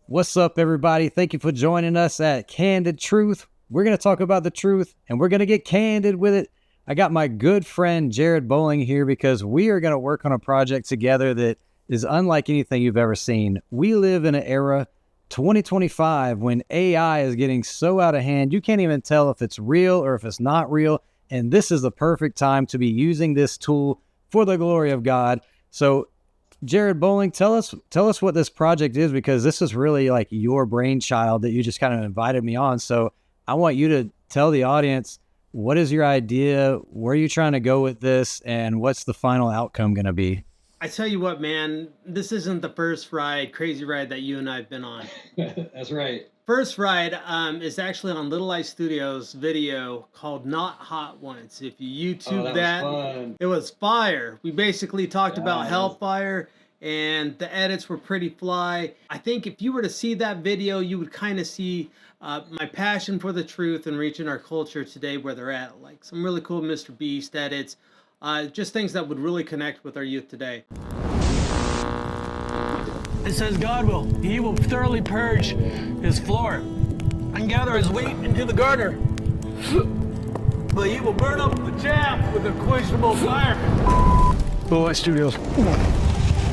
What's up, everybody? Thank you for joining us at Candid Truth. We're going to talk about the truth, and we're going to get candid with it. I got my good friend Jared Bowling here because we are going to work on a project together that is unlike anything you've ever seen. We live in an era, 2025, when AI is getting so out of hand, you can't even tell if it's real or if it's not real. And this is the perfect time to be using this tool for the glory of God. So Jared Bowling, tell us what this project is, because this is really like your brainchild that you just kind of invited me on. So I want you to tell the audience, what is your idea? Where are you trying to go with this? And what's the final outcome going to be? I tell you what, man, this isn't the first crazy ride that you and I have been on. That's right. First ride is actually on Little Eye Studios video called Not Hot Ones. If you YouTube that was fun. It was fire. We basically talked about hellfire, and the edits were pretty fly. I think if you were to see that video, you would kind of see my passion for the truth and reaching our culture today where they're at. Like some really cool Mr. Beast edits, just things that would really connect with our youth today. It says He will thoroughly purge his floor and gather his wheat into the garner. But he will burn up the chaff with a questionable fire. Little Eye Studios.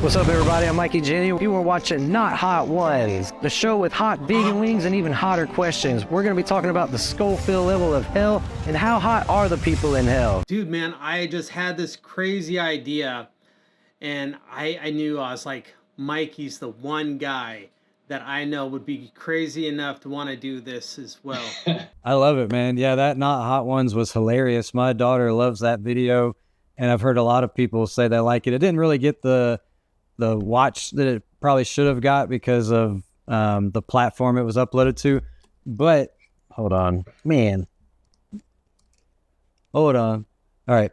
What's up, everybody? I'm Mikey Jenny. You are watching Not Hot Ones, the show with hot vegan wings and even hotter questions. We're going to be talking about the Scoville level of hell and how hot are the people in hell. Dude, man, I just had this crazy idea, and I knew, I was like, Mikey's the one guy that I know would be crazy enough to want to do this as well. I love it, man. Yeah, that Not Hot Ones was hilarious. My daughter loves that video, and I've heard a lot of people say they like it. It didn't really get the watch that it probably should have got because of the platform it was uploaded to. But hold on, man. Hold on. All right.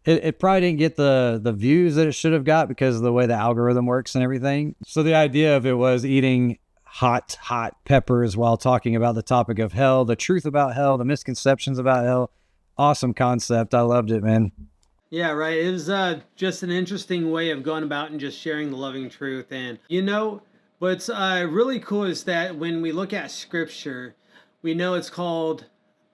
It probably didn't get the views that it should have got because of the way the algorithm works and everything. So the idea of it was eating hot peppers while talking about the topic of hell, the truth about hell, the misconceptions about hell. Awesome concept. I loved it, man. Yeah, right. It was just an interesting way of going about and just sharing the loving truth. And, you know, what's really cool is that when we look at scripture, we know it's called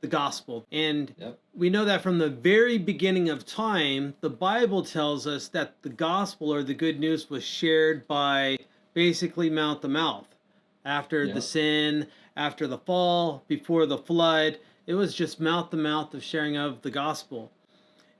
the gospel. And we know that from the very beginning of time, the Bible tells us that the gospel or the good news was shared by basically mouth to mouth. After the sin, after the fall, before the flood, it was just mouth to mouth of sharing of the gospel.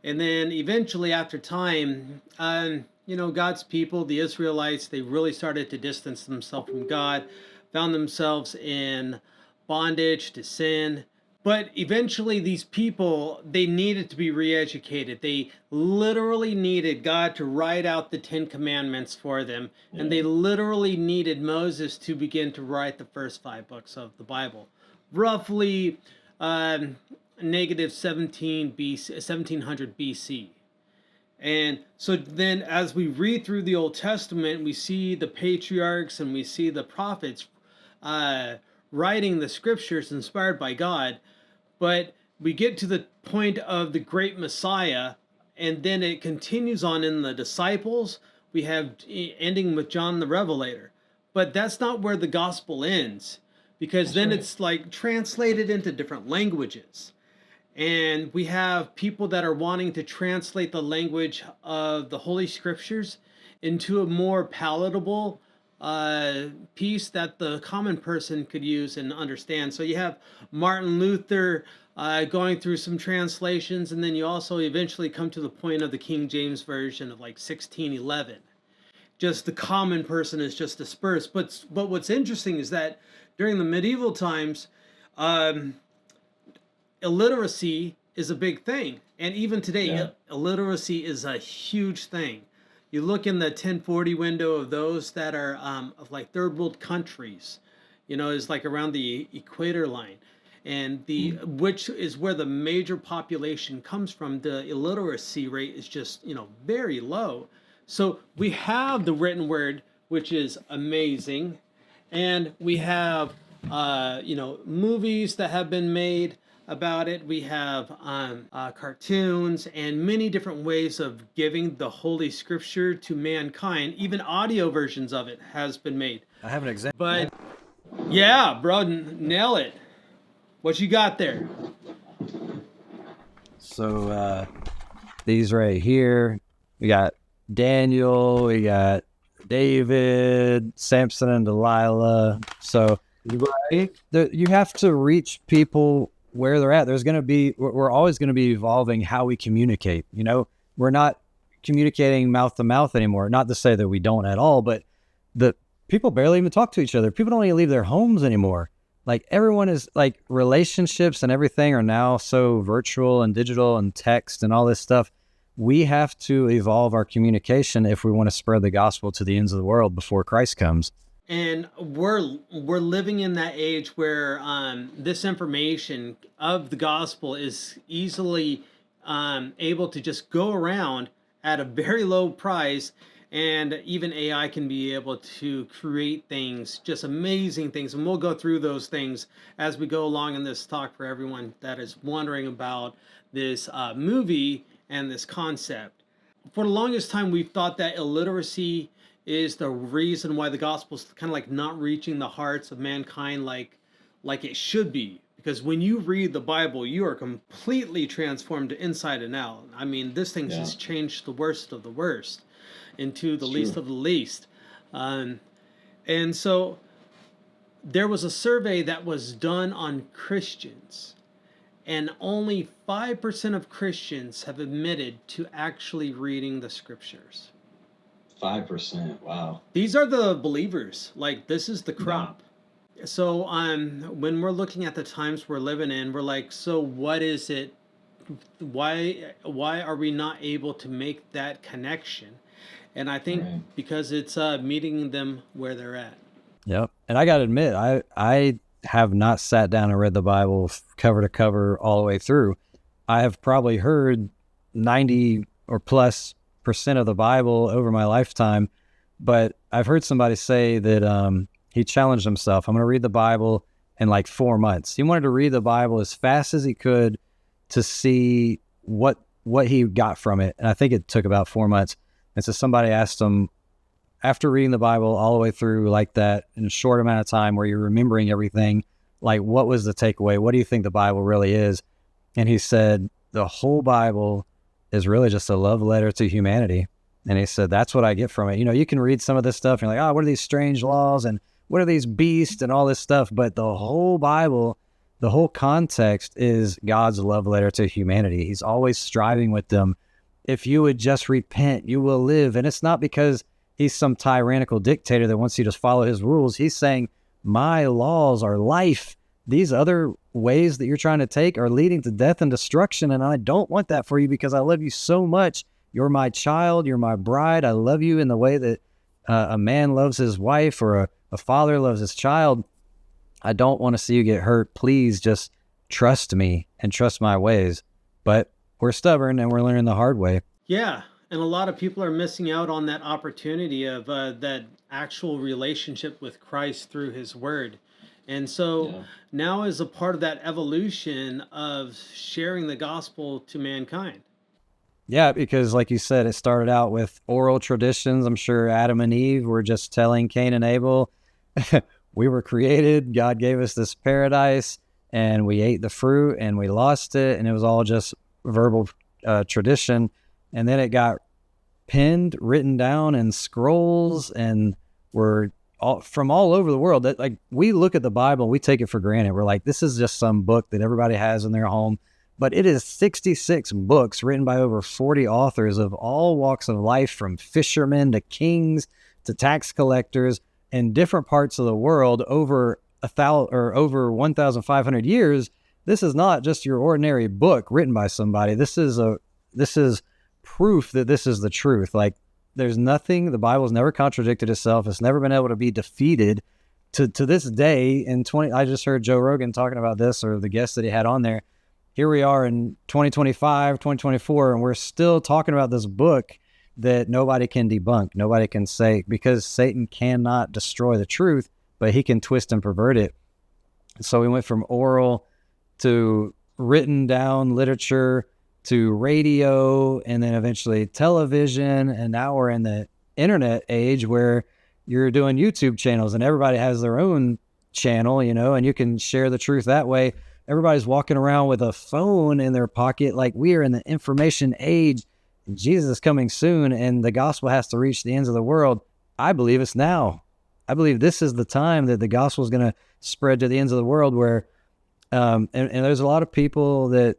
And then eventually after time, God's people, the Israelites, they really started to distance themselves from God, found themselves in bondage to sin. But eventually these people, they needed to be re-educated. They literally needed God to write out the 10 Commandments for them. Yeah. And they literally needed Moses to begin to write the first 5 books of the Bible. Roughly negative 1700 BC. And so then as we read through the Old Testament, we see the patriarchs and we see the prophets writing the scriptures inspired by God, but we get to the point of the great Messiah, and then it continues on in the disciples. We have ending with John the Revelator, but that's not where the gospel ends, because then it's like translated into different languages. And we have people that are wanting to translate the language of the Holy Scriptures into a more palatable piece that the common person could use and understand. So you have Martin Luther going through some translations, and then you also eventually come to the point of the King James Version of like 1611. Just the common person is just dispersed. But what's interesting is that during the medieval times, illiteracy is a big thing. And even today, illiteracy is a huge thing. You look in the 1040 window of those that are of like third world countries, is like around the equator line. And which is where the major population comes from. The illiteracy rate is just, very low. So we have the written word, which is amazing. And we have, movies that have been made. about it. We have cartoons and many different ways of giving the Holy Scripture to mankind. Even audio versions of it has been made. I have an example. But yeah, bro, nail it. What you got there? So these right here, we got Daniel, we got David, Samson, and Delilah. So you have to reach people where they're at. We're always going to be evolving how we communicate. You know, we're not communicating mouth to mouth anymore. Not to say that we don't at all, but the people barely even talk to each other. People don't even leave their homes anymore. Like everyone is like relationships and everything are now so virtual and digital and text and all this stuff. We have to evolve our communication if we want to spread the gospel to the ends of the world before Christ comes. And we're living in that age where this information of the gospel is easily able to just go around at a very low price, and even AI can be able to create things, just amazing things. And we'll go through those things as we go along in this talk for everyone that is wondering about this movie and this concept. For the longest time, we've thought that illiteracy is the reason why the gospel is kind of like not reaching the hearts of mankind like it should be. Because when you read the Bible, you are completely transformed inside and out. I mean, this thing's just changed the worst of the worst into the least of the least. And so there was a survey that was done on Christians, and only 5% of Christians have admitted to actually reading the scriptures. 5%. Wow. These are the believers. Like, this is the crop. Yeah. So when we're looking at the times we're living in, we're like, so what is it? Why are we not able to make that connection? And I think because it's meeting them where they're at. Yep. And I got to admit, I have not sat down and read the Bible cover to cover all the way through. I have probably heard 90 or plus % of the Bible over my lifetime, but I've heard somebody say that he challenged himself. I'm going to read the Bible in like 4 months. He wanted to read the Bible as fast as he could to see what he got from it. And I think it took about 4 months. And so somebody asked him, after reading the Bible all the way through like that in a short amount of time where you're remembering everything, like what was the takeaway? What do you think the Bible really is? And he said, the whole Bible is really just a love letter to humanity. And he said, that's what I get from it. You know, you can read some of this stuff and you're like, oh, what are these strange laws and what are these beasts and all this stuff? But the whole Bible, the whole context is God's love letter to humanity. He's always striving with them. If you would just repent, you will live. And it's not because he's some tyrannical dictator that wants you to follow his rules. He's saying, my laws are life. These other ways that you're trying to take are leading to death and destruction. And I don't want that for you because I love you so much. You're my child. You're my bride. I love you in the way that a man loves his wife or a father loves his child. I don't want to see you get hurt. Please just trust me and trust my ways. But we're stubborn and we're learning the hard way. Yeah. And a lot of people are missing out on that opportunity of that actual relationship with Christ through his word. And so now is a part of that evolution of sharing the gospel to mankind. Yeah, because like you said, it started out with oral traditions. I'm sure Adam and Eve were just telling Cain and Abel, we were created, God gave us this paradise, and we ate the fruit and we lost it. And it was all just verbal tradition. And then it got penned, written down in scrolls, and were from all over the world. That, like, we look at the Bible, we take it for granted. We're like, this is just some book that everybody has in their home. But it is 66 books written by over 40 authors of all walks of life, from fishermen to kings to tax collectors in different parts of the world over 1,500 years. This is not just your ordinary book written by somebody. This is proof that this is the truth. Like, there's nothing, the Bible's never contradicted itself. It's never been able to be defeated. To this day, I just heard Joe Rogan talking about this, or the guest that he had on there. Here we are in 2025, 2024, and we're still talking about this book that nobody can debunk. Nobody can say, because Satan cannot destroy the truth, but he can twist and pervert it. So we went from oral to written down literature to radio and then eventually television. And now we're in the internet age where you're doing YouTube channels and everybody has their own channel, and you can share the truth that way. Everybody's walking around with a phone in their pocket. Like, we are in the information age. Jesus is coming soon and the gospel has to reach the ends of the world. I believe it's now. I believe this is the time that the gospel is going to spread to the ends of the world, where, and there's a lot of people that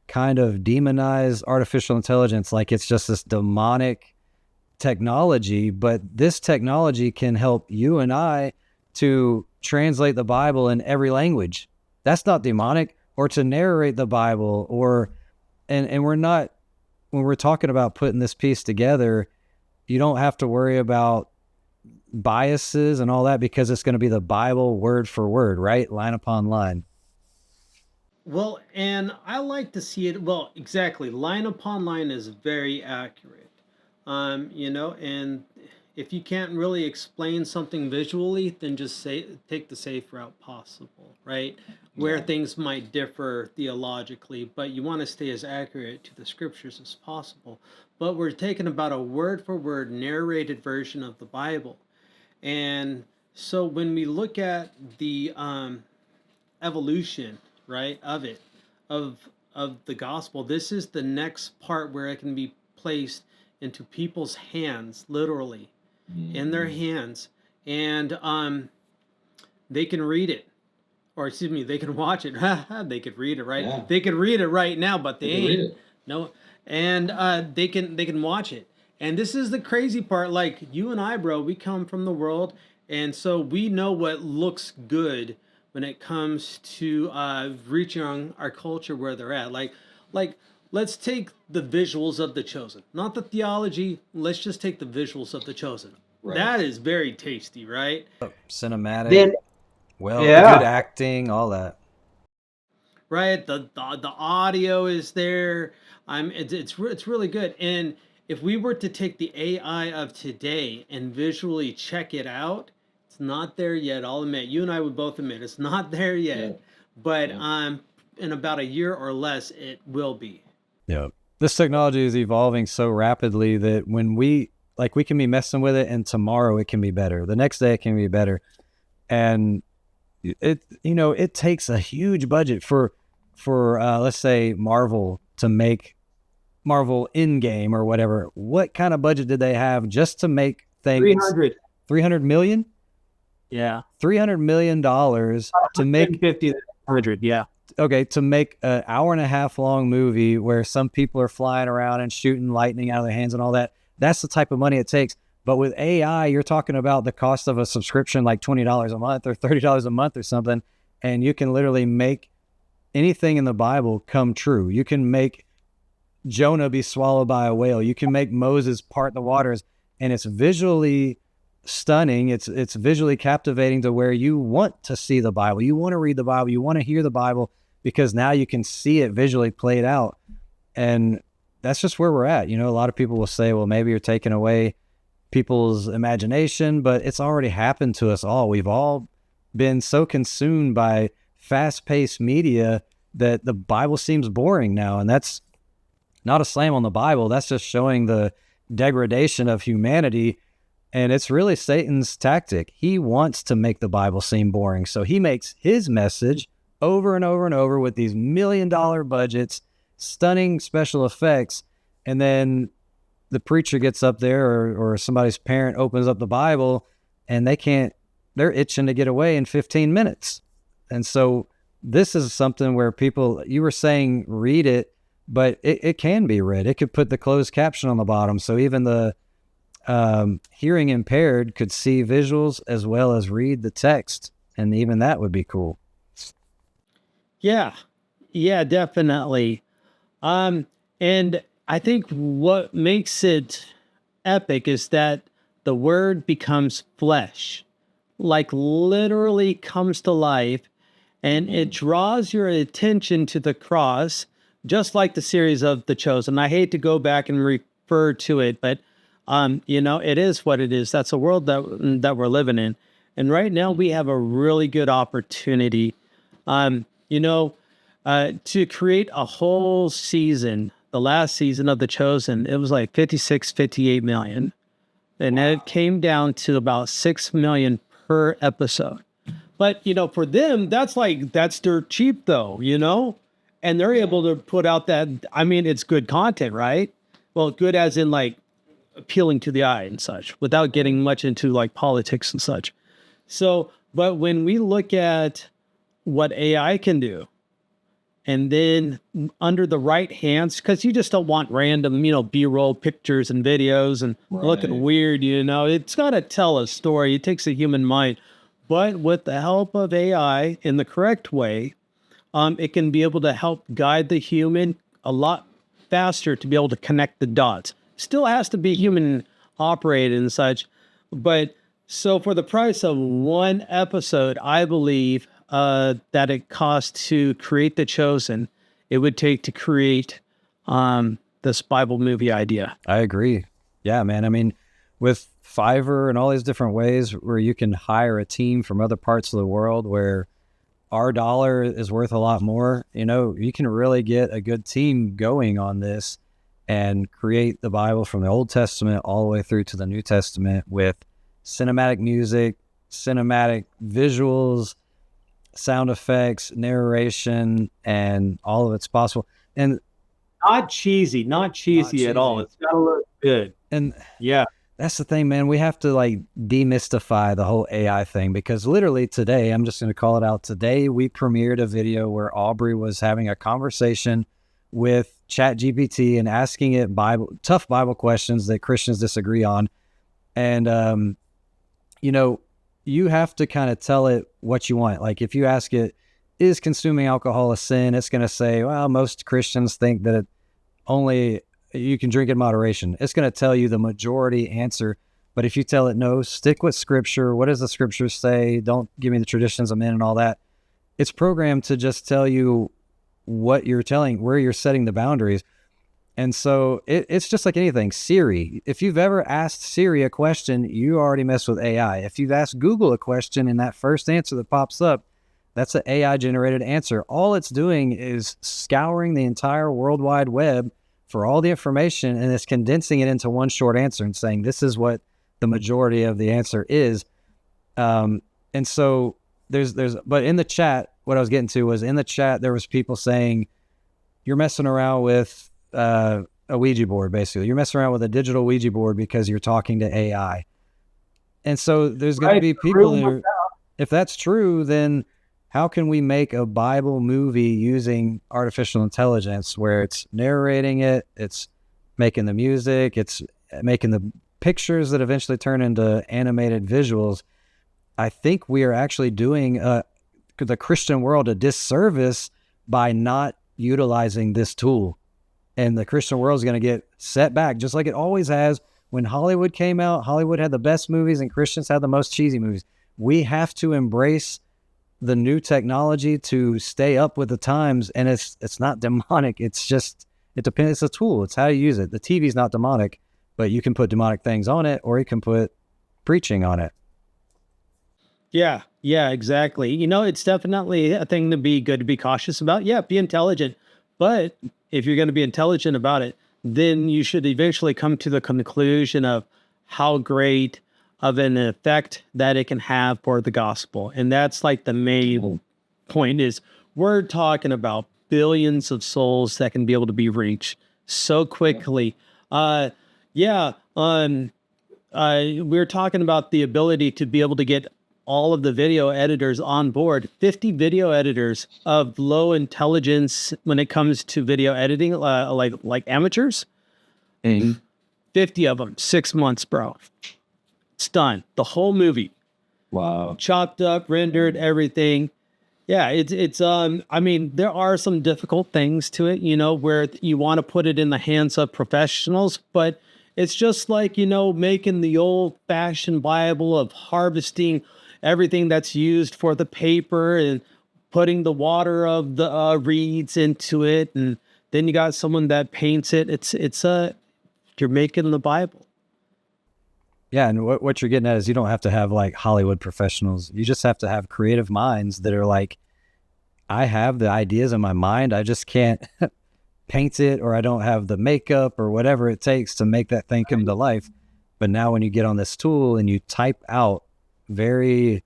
kind of demonize artificial intelligence like it's just this demonic technology, but this technology can help you and I to translate the Bible in every language. That's not demonic. Or to narrate the Bible, or, and we're not, when we're talking about putting this piece together, you don't have to worry about biases and all that, because it's going to be the Bible word for word, right? Line upon line. Well, and I like to see it. Well, exactly. Line upon line is very accurate. And if you can't really explain something visually, then just take the safe route possible, right? Where things might differ theologically, but you want to stay as accurate to the scriptures as possible. But we're taking about a word for word narrated version of the Bible. And so when we look at the evolution, right, of the gospel, this is the next part where it can be placed into people's hands, literally, in their hands, and they can read it, or excuse me, they can watch it. They could read it, right? Yeah. They could read it right now, but they They can read ain't. it. No, and they can watch it. And this is the crazy part. Like, you and I, bro, we come from the world, and so we know what looks good when it comes to reaching our culture where they're at. Like let's take the visuals of The Chosen, not the theology. Let's just take the visuals of The Chosen. Right. That is very tasty, right? Cinematic, Then, well, yeah. good acting, all that. Right. The audio is there. It's really good. And if we were to take the AI of today and visually check it out, it's not there yet. I'll admit, you and I would both admit it's not there yet. Yeah. But Yeah. in about a year or less, it will be. Yeah. This technology is evolving so rapidly that when we can be messing with it and tomorrow it can be better. The next day it can be better. And it takes a huge budget for let's say Marvel to make Marvel Endgame or whatever. What kind of budget did they have just to make things? 300 million? Yeah. $300 million to make 50, 100. Yeah. okay, to make an hour and a half long movie where some people are flying around and shooting lightning out of their hands and all that. That's the type of money it takes. But with AI, you're talking about the cost of a subscription, like $20 a month or $30 a month or something. And you can literally make anything in the Bible come true. You can make Jonah be swallowed by a whale. You can make Moses part the waters, and it's visually stunning. It's visually captivating to where you want to see the Bible. You want to read the Bible. You want to hear the Bible, because now you can see it visually played out. And that's just where we're at. A lot of people will say, well, maybe you're taking away people's imagination, but it's already happened to us all. We've all been so consumed by fast-paced media that the Bible seems boring now. And that's not a slam on the Bible. That's just showing the degradation of humanity. And it's really Satan's tactic. He wants to make the Bible seem boring. So he makes his message over and over and over with these $1 million budgets, stunning special effects. And then the preacher gets up there, or somebody's parent opens up the Bible, and they're itching to get away in 15 minutes. And so this is something where people, you were saying read it, but it can be read. It could put the closed caption on the bottom. So even the hearing impaired could see visuals as well as read the text. And even that would be cool. Yeah, definitely. And I think what makes it epic is that the word becomes flesh, like literally comes to life, and it draws your attention to the cross, just like the series of The Chosen. I hate to go back and refer to it, but it is what it is. That's a world that we're living in. And right now we have a really good opportunity. To create a whole season, the last season of The Chosen, it was like 56, 58 million. And it came down to about 6 million per episode. But, for them, that's dirt cheap though, and they're able to put out that, it's good content, right? Well, good as in like appealing to the eye and such without getting much into like politics and such. So, but when we look at what AI can do, and then under the right hands, because you just don't want random, B-roll pictures and videos and looking weird, it's got to tell a story. It takes a human mind. But with the help of AI in the correct way, it can be able to help guide the human a lot faster to be able to connect the dots. Still has to be human operated and such. But so for the price of one episode, I believe that it costs to create The Chosen, it would take to create this Bible movie idea. I agree. Yeah, man. With Fiverr and all these different ways where you can hire a team from other parts of the world where our dollar is worth a lot more, you can really get a good team going on this and create the Bible from the Old Testament all the way through to the New Testament with cinematic music, cinematic visuals, sound effects, narration, and all of it's possible. And not cheesy at all. It's got to look good. And yeah, that's the thing, man. We have to like demystify the whole AI thing, because literally today, I'm just going to call it out. Today, we premiered a video where Aubrey was having a conversation with ChatGPT and asking it tough Bible questions that Christians disagree on. And, you have to kind of tell it what you want. Like if you ask it, is consuming alcohol a sin? It's going to say, well, most Christians think that you can drink in moderation. It's going to tell you the majority answer. But if you tell it, no, stick with scripture. What does the scripture say? Don't give me the traditions of men and all that. It's programmed to just tell you what you're telling, where you're setting the boundaries. And so it's just like anything. Siri, if you've ever asked Siri a question, you already mess with AI. If you've asked Google a question and that first answer that pops up, that's an AI generated answer. All it's doing is scouring the entire World Wide Web for all the information, and it's condensing it into one short answer and saying, this is what the majority of the answer is. And so but in the chat, what I was getting to was in the chat, there was people saying, you're messing around with a Ouija board, basically. You're messing around with a digital Ouija board because you're talking to AI. And so there's going to be people that are, if that's true, then how can we make a Bible movie using artificial intelligence where it's narrating it, it's making the music, it's making the pictures that eventually turn into animated visuals? I think we are actually doing the Christian world a disservice by not utilizing this tool. And the Christian world is going to get set back, just like it always has. When Hollywood came out, Hollywood had the best movies and Christians had the most cheesy movies. We have to embrace the new technology to stay up with the times. And it's not demonic. It depends. It's a tool. It's how you use it. The TV's not demonic, but you can put demonic things on it, or you can put preaching on it. Yeah, exactly. It's definitely a thing to be good to be cautious about. Yeah, be intelligent. But if you're going to be intelligent about it, then you should eventually come to the conclusion of how great of an effect that it can have for the gospel. And that's like the main point is we're talking about billions of souls that can be able to be reached so quickly. We're talking about the ability to be able to get all of the video editors on board, 50 video editors of low intelligence when it comes to video editing, like amateurs. 50 of them, 6 months, bro. It's done. The whole movie. Wow. Chopped up, rendered, everything. Yeah, it's there are some difficult things to it, where you want to put it in the hands of professionals, but it's just like, making the old-fashioned Bible of harvesting everything that's used for the paper and putting the water of the reeds into it, and then you got someone that paints it. You're making the Bible. Yeah, and what you're getting at is you don't have to have like Hollywood professionals. You just have to have creative minds that are like, I have the ideas in my mind. I just can't paint it, or I don't have the makeup or whatever it takes to make that thing come to life. But now when you get on this tool and you type out very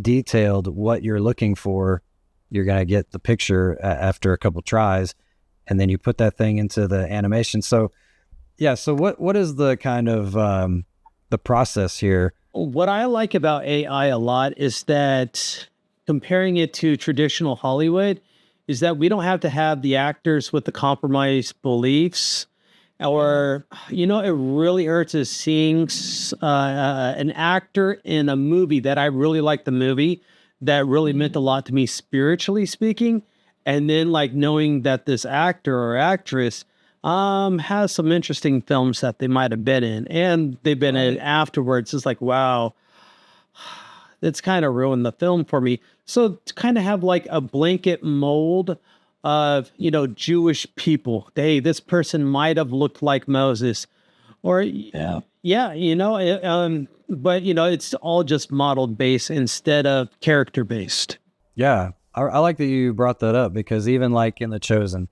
detailed what you're looking for, you're going to get the picture after a couple tries, and then you put that thing into the animation. So yeah, so what is the kind of the process here? What I like about AI a lot is that, comparing it to traditional Hollywood, is that we don't have to have the actors with the compromised beliefs. Or, it really hurts is seeing an actor in a movie that I really like the movie, that really meant a lot to me spiritually speaking. And then like knowing that this actor or actress has some interesting films that they might have been in, and they've been in afterwards. It's like, wow, it's kind of ruined the film for me. So to kind of have like a blanket mold of, Jewish people, hey, this person might have looked like Moses, or but it's all just modeled based instead of character based. Yeah, I like that you brought that up, because even like in The Chosen,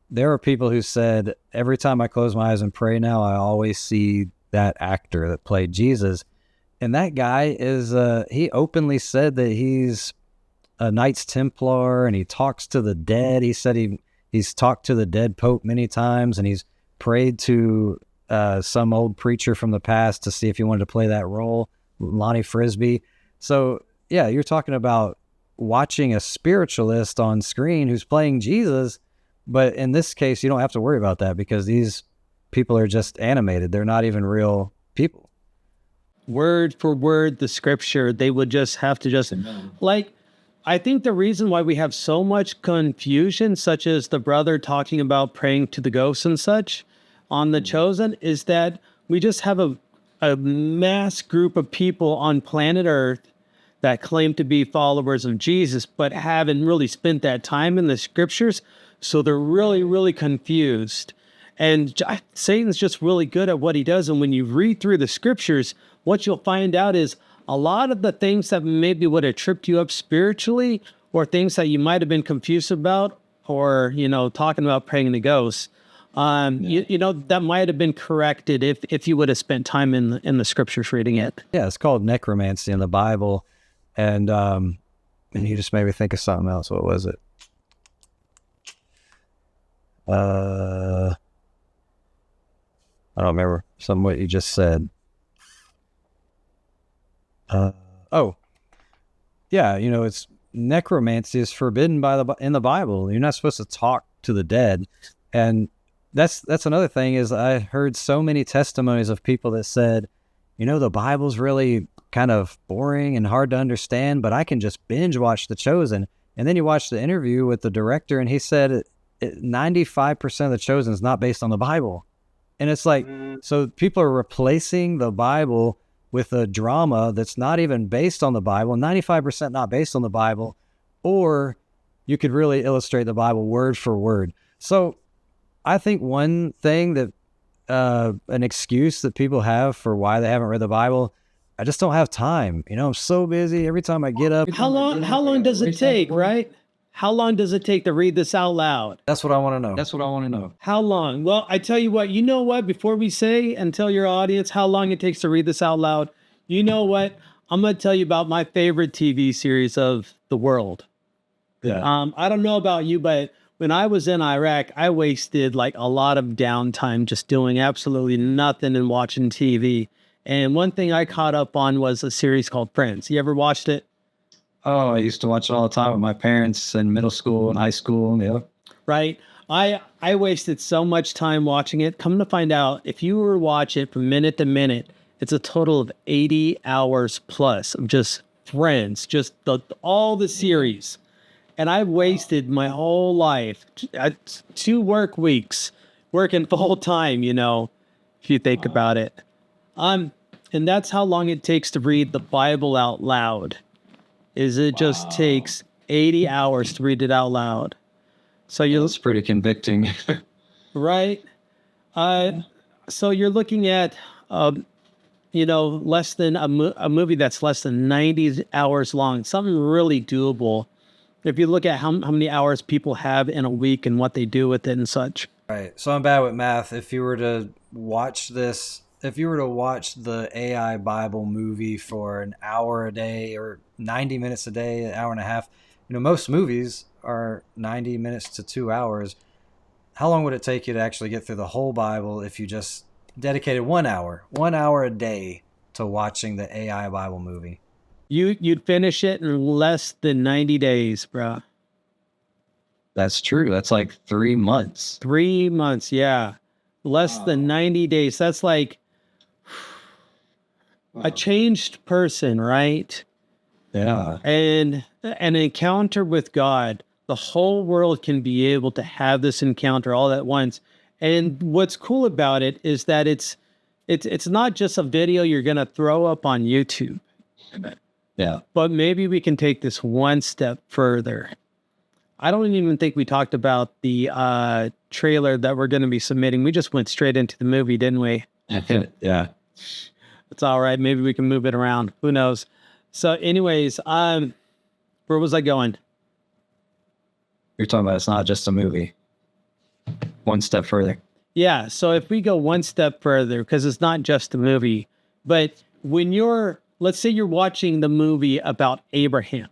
there are people who said, every time I close my eyes and pray now, I always see that actor that played Jesus. And that guy is, he openly said that he's a Knights Templar, and he talks to the dead. He said he's talked to the dead Pope many times, and he's prayed to some old preacher from the past to see if he wanted to play that role, Lonnie Frisbee. So yeah, you're talking about watching a spiritualist on screen who's playing Jesus. But in this case, you don't have to worry about that, because these people are just animated. They're not even real people. Word for word, the scripture, they would just have to like, I think the reason why we have so much confusion, such as the brother talking about praying to the ghosts and such on The Chosen, is that we just have a mass group of people on planet Earth that claim to be followers of Jesus, but haven't really spent that time in the scriptures. So they're really, really confused. And Satan's just really good at what he does. And when you read through the scriptures, what you'll find out is a lot of the things that maybe would have tripped you up spiritually, or things that you might have been confused about, or, talking about praying to ghosts, that might have been corrected if you would have spent time in the scriptures reading it. Yeah, it's called necromancy in the Bible. And you just made me think of something else. What was it? I don't remember some what you just said. It's necromancy is forbidden in the Bible. You're not supposed to talk to the dead. And that's another thing, is I heard so many testimonies of people that said, the Bible's really kind of boring and hard to understand, but I can just binge watch The Chosen. And then you watch the interview with the director, and he said 95% of The Chosen is not based on the Bible. And it's like, so people are replacing the Bible with a drama that's not even based on the Bible, 95% not based on the Bible, or you could really illustrate the Bible word for word. So I think one thing that, an excuse that people have for why they haven't read the Bible, I just don't have time. I'm so busy. Every time I get up. How long does it take, right? How long does it take to read this out loud? That's what I want to know. How long? Well, I tell you what, before we say and tell your audience how long it takes to read this out loud, you know what? I'm going to tell you about my favorite TV series of the world. Yeah. I don't know about you, but when I was in Iraq, I wasted like a lot of downtime just doing absolutely nothing and watching TV. And one thing I caught up on was a series called Friends. You ever watched it? Oh, I used to watch it all the time with my parents in middle school and high school. Yeah. Right. I wasted so much time watching it. Come to find out, if you were to watch it from minute to minute, it's a total of 80 hours plus of just Friends, just all the series. And I wasted my whole life, 2 work weeks, working full time, if you think about it. And that's how long it takes to read the Bible out loud. It just takes 80 hours to read it out loud. So That's pretty convicting. Right? So you're looking at, less than a movie that's less than 90 hours long, something really doable. If you look at how many hours people have in a week and what they do with it and such. Right. So I'm bad with math. If you were to watch this, if you were to watch the AI Bible movie for an hour a day or 90 minutes a day, an hour and a half, most movies are 90 minutes to 2 hours. How long would it take you to actually get through the whole Bible if you just dedicated 1 hour a day to watching the AI Bible movie? You'd finish it in less than 90 days, bro. That's true. That's like 3 months. 3 months, yeah. Less than 90 days. That's like a changed person, right? Yeah. And an encounter with God. The whole world can be able to have this encounter all at once. And what's cool about it is that it's not just a video you're going to throw up on YouTube. Yeah. But maybe we can take this one step further. I don't even think we talked about the trailer that we're going to be submitting. We just went straight into the movie, didn't we? Yeah. It's all right. Maybe we can move it around. Who knows? So anyways, where was I going? You're talking about it's not just a movie. One step further. Yeah. So if we go one step further, because it's not just a movie, but when let's say you're watching the movie about Abraham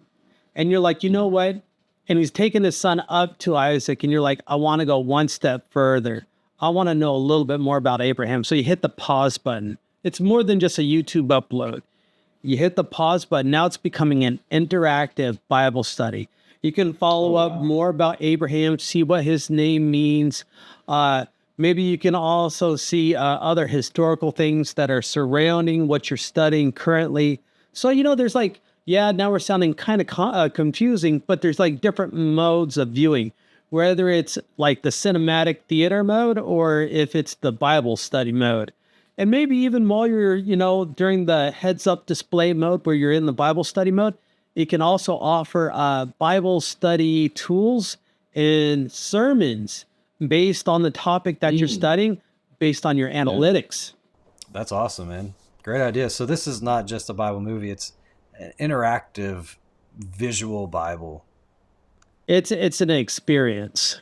and you're like, you know what? And he's taking his son up to Isaac and you're like, I want to go one step further. I want to know a little bit more about Abraham. So you hit the pause button. It's more than just a YouTube upload. You hit the pause button. Now it's becoming an interactive Bible study. You can follow up more about Abraham, see what his name means. Maybe you can also see other historical things that are surrounding what you're studying currently. So, there's like, now we're sounding kind of confusing, but there's like different modes of viewing, whether it's like the cinematic theater mode or if it's the Bible study mode. And maybe even while you're, during the heads up display mode where you're in the Bible study mode, it can also offer Bible study tools and sermons based on the topic that you're studying, based on your analytics. That's awesome, man. Great idea. So this is not just a Bible movie. It's an interactive visual Bible. It's an experience.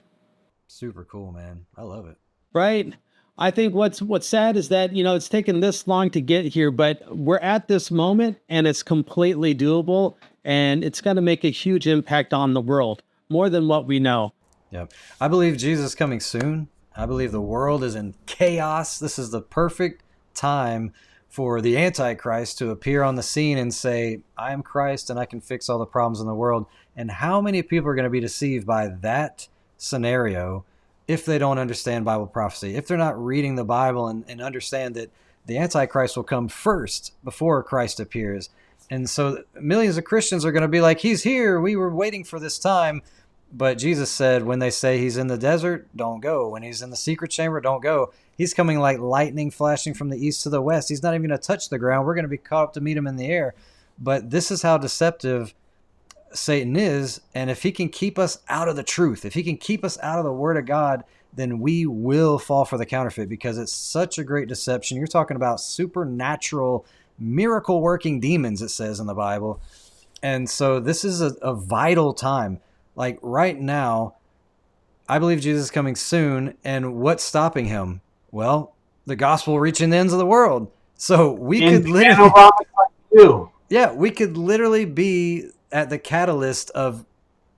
Super cool, man. I love it. Right? I think what's sad is that, it's taken this long to get here, but we're at this moment and it's completely doable and it's going to make a huge impact on the world, more than what we know. Yep. I believe Jesus is coming soon. I believe the world is in chaos. This is the perfect time for the Antichrist to appear on the scene and say, I am Christ and I can fix all the problems in the world. And how many people are going to be deceived by that scenario if they don't understand Bible prophecy, if they're not reading the Bible and understand that the Antichrist will come first before Christ appears. And so millions of Christians are going to be like, he's here. We were waiting for this time. But Jesus said, when they say he's in the desert, don't go. When he's in the secret chamber, don't go. He's coming like lightning flashing from the east to the west. He's not even going to touch the ground. We're going to be caught up to meet him in the air. But this is how deceptive Satan is. And if he can keep us out of the truth, if he can keep us out of the Word of God, then we will fall for the counterfeit because it's such a great deception. You're talking about supernatural, miracle-working demons, it says in the Bible. And so this is a vital time. Like right now, I believe Jesus is coming soon. And what's stopping him? Well, the gospel reaching the ends of the world. So we could literally, we could literally be at the catalyst of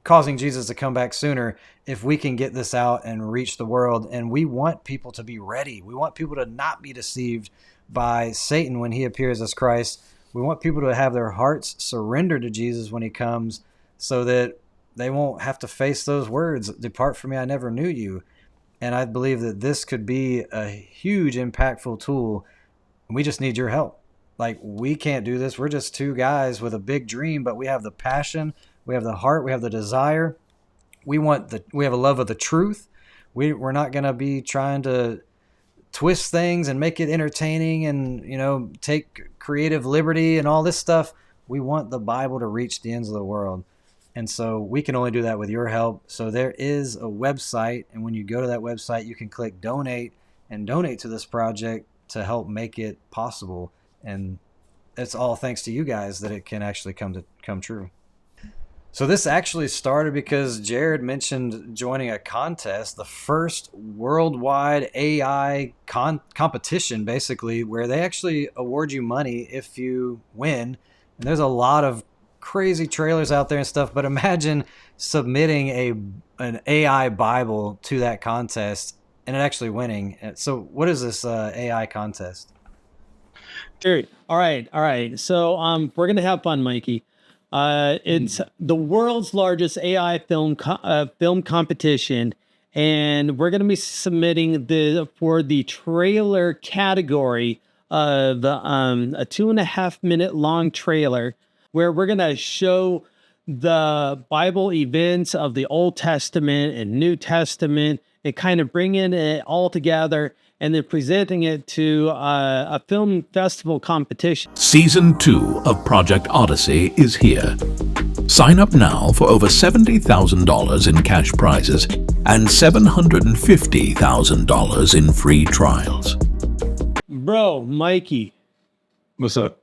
causing Jesus to come back sooner if we can get this out and reach the world. And we want people to be ready. We want people to not be deceived by Satan when he appears as Christ. We want people to have their hearts surrendered to Jesus when he comes so that they won't have to face those words, depart from me, I never knew you. And I believe that this could be a huge, impactful tool. And we just need your help. Like, we can't do this. We're just two guys with a big dream, but we have the passion, we have the heart, we have the desire. We have a love of the truth. We're not going to be trying to twist things and make it entertaining and, take creative liberty and all this stuff. We want the Bible to reach the ends of the world. And so we can only do that with your help. So there is a website, and when you go to that website, you can click donate and donate to this project to help make it possible. And it's all thanks to you guys that it can actually come true. So this actually started because Jared mentioned joining a contest, the first worldwide AI competition, basically, where they actually award you money if you win. And there's a lot of crazy trailers out there and stuff, but imagine submitting an AI Bible to that contest and it actually winning. So what is this AI contest? Sure. All right. So we're gonna have fun, Mikey. It's the world's largest AI film competition, and we're gonna be submitting for the trailer category of a 2.5 minute long trailer where we're gonna show the Bible events of the Old Testament and New Testament and kind of bringing it all together and then presenting it to a film festival competition. Season 2 of Project Odyssey is here. Sign up now for over $70,000 in cash prizes and $750,000 in free trials. Bro, Mikey, What's up?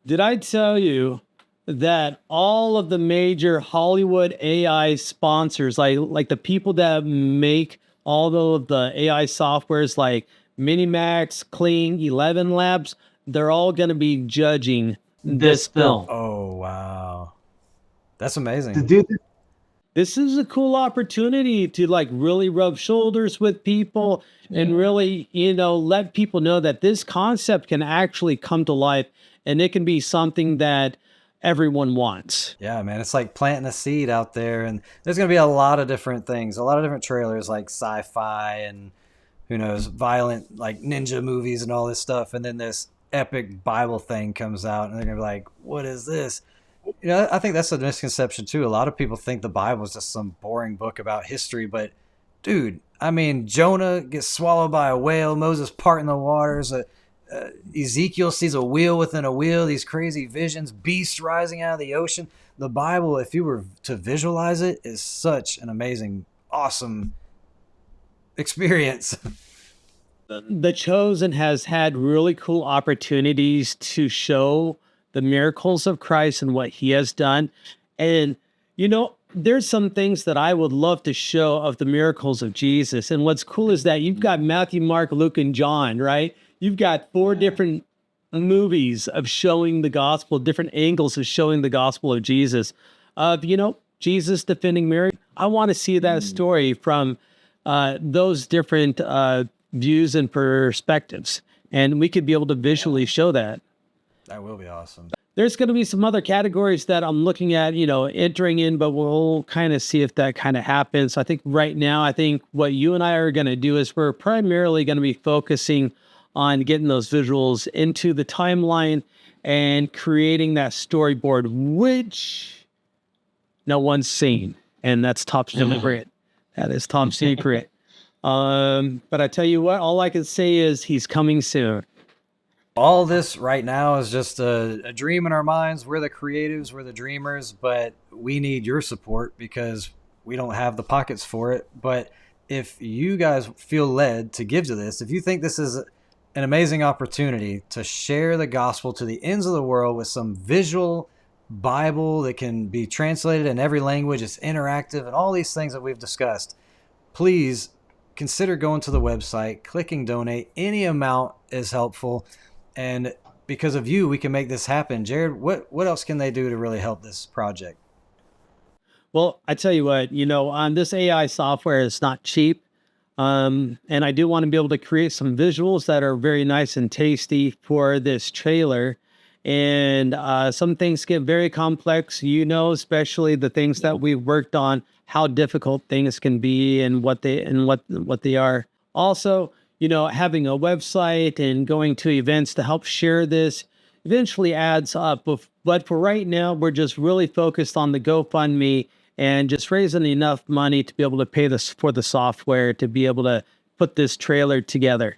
did I tell you that all of the major Hollywood AI sponsors, like the people that make all of the AI softwares like Minimax, Kling, 11 Labs, they're all going to be judging this film. Oh, wow. That's amazing. This is a cool opportunity to like really rub shoulders with people and really, let people know that this concept can actually come to life and it can be something that everyone wants. Yeah, man, it's like planting a seed out there, and there's going to be a lot of different things, a lot of different trailers like sci-fi and who knows, violent like ninja movies and all this stuff, and then this epic Bible thing comes out and they're going to be like, what is this? I think that's a misconception too. A lot of people think the Bible is just some boring book about history, but dude, I mean, Jonah gets swallowed by a whale, Moses parting the waters, Ezekiel sees a wheel within a wheel, these crazy visions, beasts rising out of the ocean. The Bible, if you were to visualize it, is such an amazing, awesome experience. The Chosen has had really cool opportunities to show the miracles of Christ and what he has done. And, there's some things that I would love to show of the miracles of Jesus. And what's cool is that you've got Matthew, Mark, Luke, and John, right? You've got 4 different movies of showing the gospel, different angles of showing the gospel of Jesus. Jesus defending Mary. I want to see that story from those different views and perspectives. And we could be able to visually show that. That will be awesome. There's going to be some other categories that I'm looking at, entering in, but we'll kind of see if that kind of happens. I think right now, what you and I are going to do is we're primarily going to be focusing on getting those visuals into the timeline and creating that storyboard, which no one's seen. And that's top secret. That is top secret. But I tell you what, all I can say is he's coming soon. All this right now is just a dream in our minds. We're the creatives, we're the dreamers, but we need your support because we don't have the pockets for it. But if you guys feel led to give to this, if you think this is an amazing opportunity to share the gospel to the ends of the world with some visual Bible that can be translated in every language, it's interactive, and all these things that we've discussed, please consider going to the website, clicking donate. Any amount is helpful. And because of you, we can make this happen. Jared, what else can they do to really help this project? Well, I tell you what, this AI software is not cheap. And I do want to be able to create some visuals that are very nice and tasty for this trailer. And some things get very complex, especially the things that we've worked on, how difficult things can be and what they are. Also, having a website and going to events to help share this eventually adds up. But for right now, we're just really focused on the GoFundMe and just raising enough money to be able to pay for the software to be able to put this trailer together.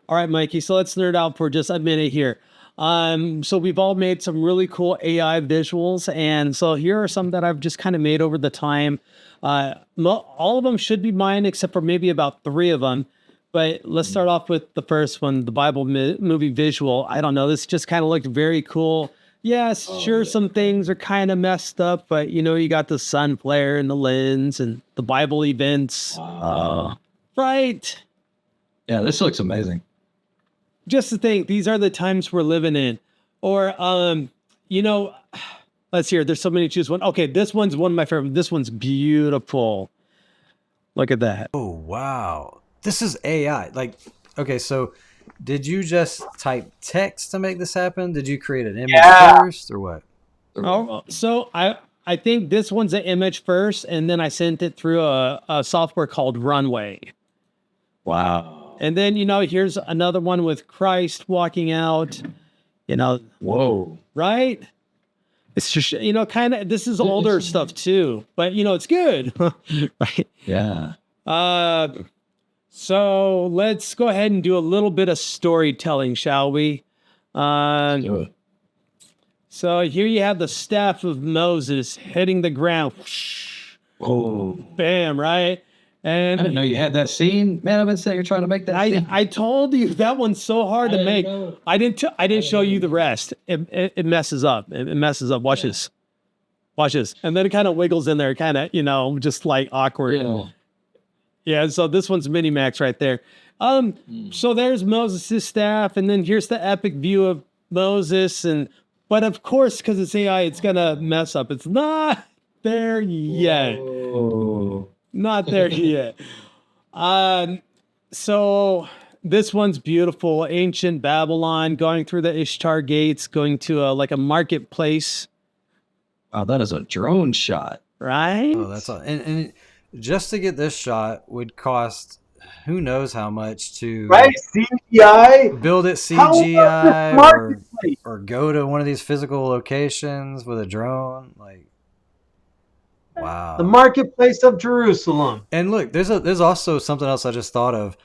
All right, Mikey, so let's nerd out for just a minute here. So we've all made some really cool AI visuals. And so here are some that I've just kind of made over the time. All of them should be mine, except for maybe about 3 of them. But let's start off with the first one, the Bible movie visual. I don't know, this just kind of looked very cool Yes, Oh, sure, yeah. some things are kind of messed up, but you got the sun flare and the lens and the Bible events, Wow. right? Yeah, this looks amazing. Just to think, these are the times we're living in. Or, you know, let's hear. There's so many to choose one. Okay, this one's one of my favorite. This one's beautiful. Look at that. Oh, wow. This is AI. Like, okay, so did you just type text to make this happen? Did you create an image first or what? Oh, so I think this one's an image first, and then I sent it through a software called Runway. Wow. And then, here's another one with Christ walking out, Whoa. right? It's just, kind of, this is older stuff too, but it's good, right? Yeah. So let's go ahead and do a little bit of storytelling, shall we? Do it. So here you have the staff of Moses hitting the ground. Whoa. Bam, right? I And didn't know you had that scene. Man, I've been saying you're trying to make that scene. I told you that one's so hard to make. know. I didn't show you the rest. It messes up. It messes up. Watch this. Watch this. And then it kind of wiggles in there, kind of, just like awkward. Yeah. Yeah, so this one's Minimax right there. So there's Moses' staff, and then here's the epic view of Moses, but of course, because it's AI, it's gonna mess up. It's not there yet. Oh. Not there yet. So this one's beautiful. Ancient Babylon, going through the Ishtar gates, going to like a marketplace, Wow, that is a drone shot. right? Oh, that's all. And just to get this shot would cost who knows how much to Right? CGI. build it How about CGI this marketplace? or go to one of these physical locations with a drone. Like, wow. The marketplace of Jerusalem. And look, there's also something else I just thought of.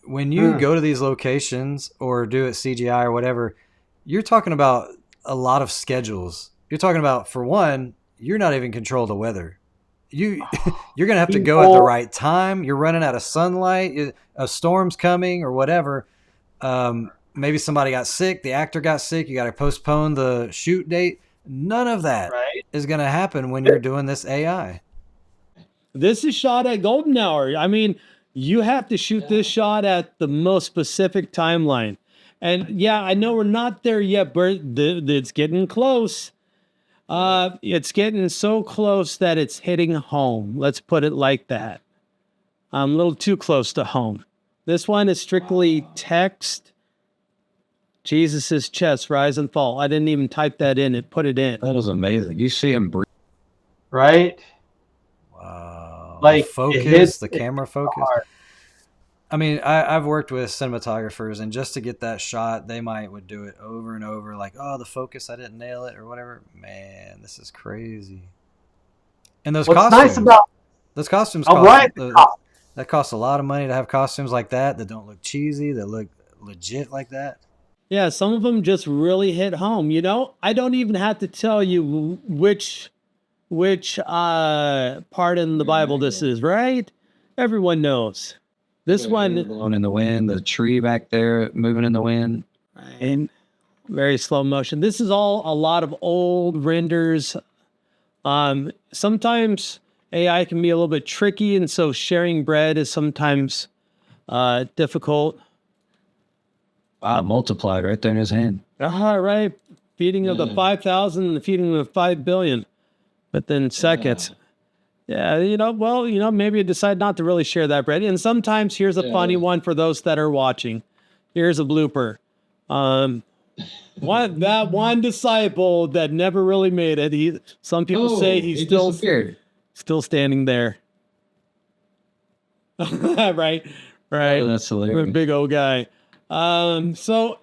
When you go to these locations or do it CGI or whatever, you're talking about a lot of schedules. You're talking about, for one, you're not even control the weather. You're gonna have to go at the right time. You're running out of sunlight. A storm's coming or whatever. Maybe somebody got sick. The actor got sick. You got to postpone the shoot date. None of that is going to happen when you're doing this AI. This is shot at golden hour. I mean, you have to shoot this shot at the most specific timeline. And yeah, I know we're not there yet, but it's getting close. It's getting so close that it's hitting home. Let's put it like that. A little too close to home. This one is strictly text. Jesus' chest rise and fall. I didn't even type that in. It put it in. That is amazing. You see him breathe. Right? Wow. Like, the it focus, hits the camera focus. hard. I mean, I've worked with cinematographers, and just to get that shot, they would do it over and over, like, oh, the focus, I didn't nail it or whatever. Man, this is crazy. And those What's costumes, nice about those costumes Oh, cost, right, that costs a lot of money to have costumes like that don't look cheesy, that look legit like that. Yeah, some of them just really hit home. I don't even have to tell you which part in the Bible this is, right? Everyone knows. This one, Blowing in the wind, the tree back there moving in the wind. in very slow motion. This is all a lot of old renders. Sometimes AI can be a little bit tricky, and so sharing bread is sometimes difficult. Wow, multiplied right there in his hand. Right. Feeding of the 5,000 and the feeding of 5 billion. But then seconds. Yeah, maybe you decide not to really share that bread. And sometimes here's a funny one for those that are watching. Here's a blooper. One disciple that never really made it. Some people say he's he still disappeared. standing there. right. Oh, that's hilarious. Big old guy. So,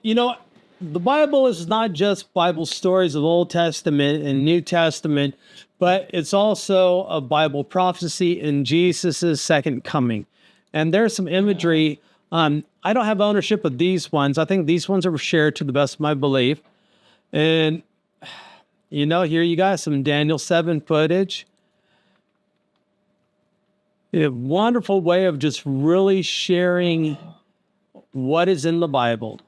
the Bible is not just Bible stories of Old Testament and New Testament, but it's also a Bible prophecy in Jesus' second coming. And there's some imagery. I don't have ownership of these ones. I think these ones are shared to the best of my belief. And, here you got some Daniel 7 footage. A wonderful way of just really sharing what is in the Bible.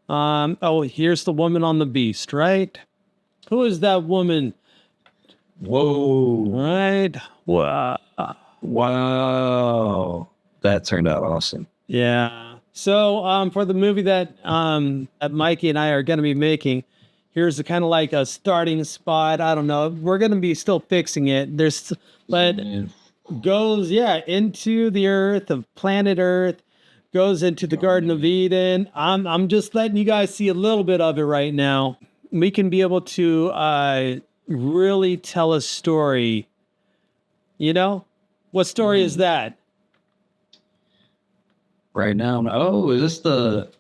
Oh, here's the woman on the beast, right? Who is that woman? Whoa. Right? Wow. Wow. That turned out awesome. Yeah. So for the movie that Mikey and I are going to be making, here's a kind of like a starting spot. I don't know. We're going to be still fixing it. But goes into the earth of planet Earth, goes into the Garden of Eden. I'm just letting you guys see a little bit of it right now. We can be able to really tell a story. You know, what story is that? Right now. Oh, is this the...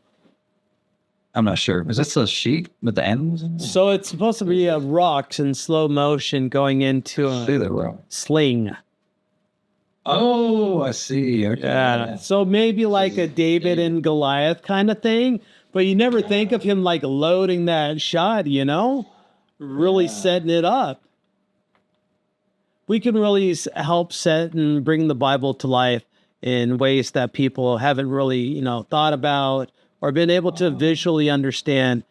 I'm not sure. Is this the sheep with the animals in it? So it's supposed to be rocks in slow motion going into See a the rock. sling. Oh, I see. Okay. Yeah. So maybe like a David and Goliath kind of thing, but you never think of him like loading that shot, you know? Really setting it up. We can really help set and bring the Bible to life in ways that people haven't really, thought about or been able to visually understand.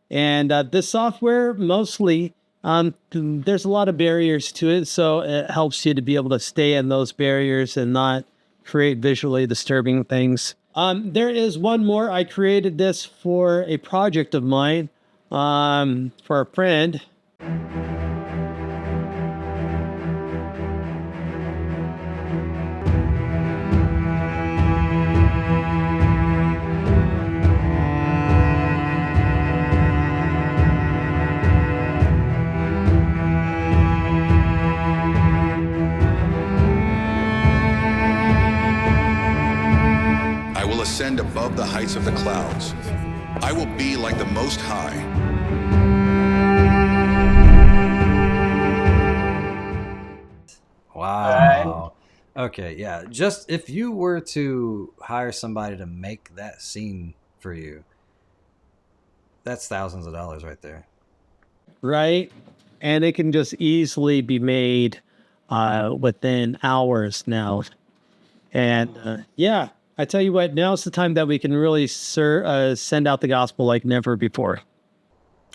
And this software mostly, there's a lot of barriers to it, so it helps you to be able to stay in those barriers and not create visually disturbing things. There is one more. I created this for a project of mine, for a friend. I will ascend above the heights of the clouds. I will be like the Most High. Wow. Okay, yeah. Just if you were to hire somebody to make that scene for you, that's thousands of dollars right there. Right? And it can just easily be made within hours now. And I tell you what, now's the time that we can really send out the gospel like never before.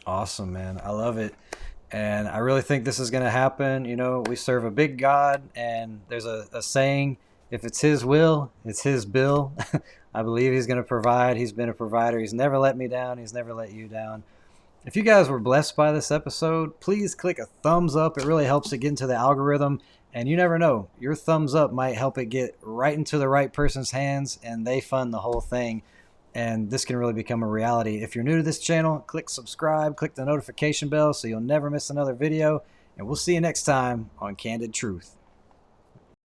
Awesome, man. I love it. And I really think this is going to happen. You know, we serve a big God, and there's a saying, if it's his will, it's his bill. I believe he's going to provide. He's been a provider. He's never let me down. He's never let you down. If you guys were blessed by this episode, please click a thumbs up. It really helps it get into the algorithm. And you never know, your thumbs up might help it get right into the right person's hands, and they fund the whole thing. And this can really become a reality. If you're new to this channel, click subscribe, click the notification bell so you'll never miss another video. And we'll see you next time on Candid Truth.